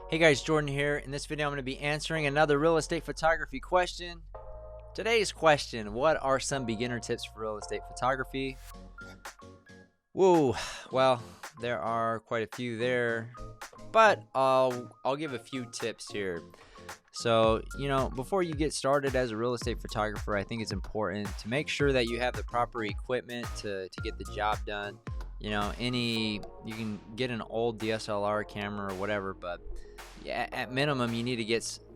Hey guys, Jordan here. In this video, I'm going to be answering another real estate photography question. Today's question: what are some beginner tips for real estate photography? Whoa, well, there are quite a few there, but I'll give a few tips here. So, before you get started as a real estate photographer, I think it's important to make sure that you have the proper equipment to get the job done. You can get an old DSLR camera or whatever, but yeah, at minimum you need to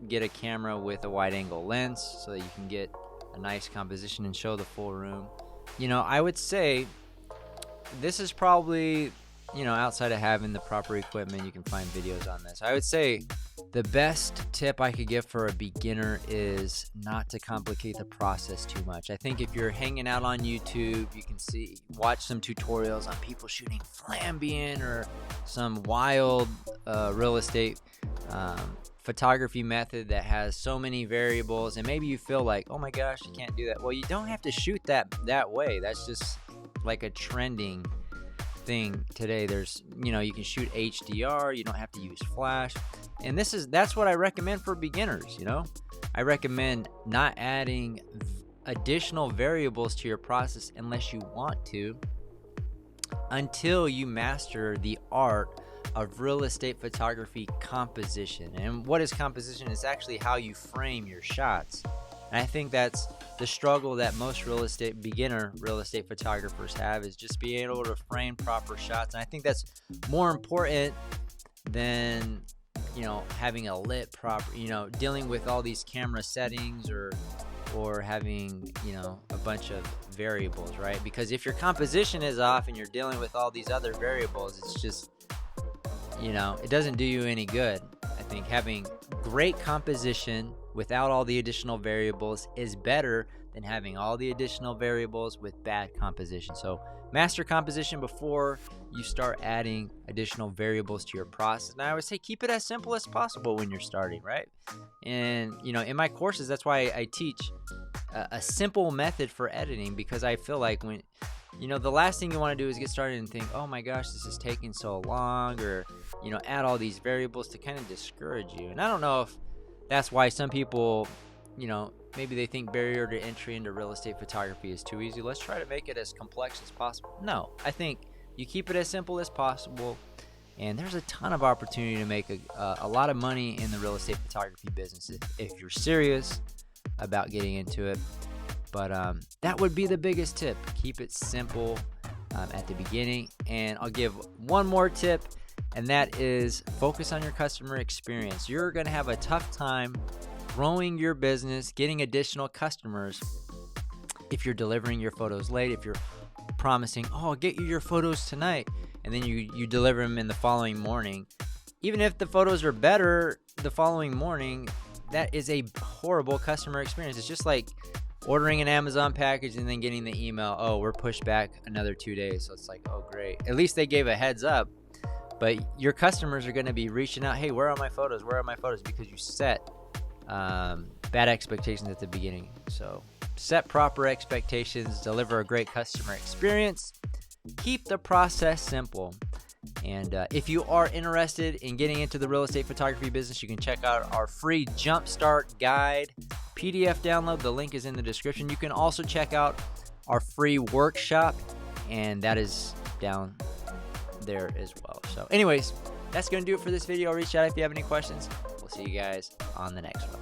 get a camera with a wide angle lens so that you can get a nice composition and show the full room. I would say this is probably, outside of having the proper equipment, you can find videos on this. I would say the best tip I could give for a beginner is not to complicate the process too much. I think if you're hanging out on YouTube, you can watch some tutorials on people shooting Flambian or some wild real estate photography method that has so many variables, and maybe you feel like, oh my gosh, you can't do that. Well, you don't have to shoot that way. That's just like a trending thing today. There's you can shoot HDR, you don't have to use flash, and that's what I recommend for beginners. I recommend not adding additional variables to your process unless you want to, until you master the art of real estate photography composition. And what is composition? It's actually how you frame your shots. And I think that's the struggle that most beginner real estate photographers have, is just being able to frame proper shots. And I think that's more important than having a lit proper, dealing with all these camera settings or having a bunch of variables, right? Because if your composition is off and you're dealing with all these other variables, it's just it doesn't do you any good. I think having great composition without all the additional variables is better than having all the additional variables with bad composition. So master composition before you start adding additional variables to your process. And I always say keep it as simple as possible when you're starting, right? And in my courses, that's why I teach a simple method for editing, because I feel like when the last thing you want to do is get started and think, oh my gosh, this is taking so long, or add all these variables to kind of discourage you. And I don't know if that's why some people, maybe they think barrier to entry into real estate photography is too easy. Let's try to make it as complex as possible. No, I think you keep it as simple as possible, and there's a ton of opportunity to make a lot of money in the real estate photography business if you're serious about getting into it. But that would be the biggest tip. Keep it simple at the beginning. And I'll give one more tip, and that is focus on your customer experience. You're going to have a tough time growing your business, getting additional customers, if you're delivering your photos late, if you're promising, oh, I'll get you your photos tonight, and then you deliver them in the following morning. Even if the photos are better the following morning, that is a horrible customer experience. It's just like ordering an Amazon package and then getting the email, oh, we're pushed back another 2 days. So it's like, oh, great. At least they gave a heads up. But your customers are going to be reaching out, hey, where are my photos? Where are my photos? Because you set bad expectations at the beginning. So set proper expectations, deliver a great customer experience, keep the process simple. And if you are interested in getting into the real estate photography business, you can check out our free Jumpstart Guide PDF download. The link is in the description. You can also check out our free workshop, and that is down there as well. So anyways, that's going to do it for this video. Reach out if you have any questions. We'll see you guys on the next one.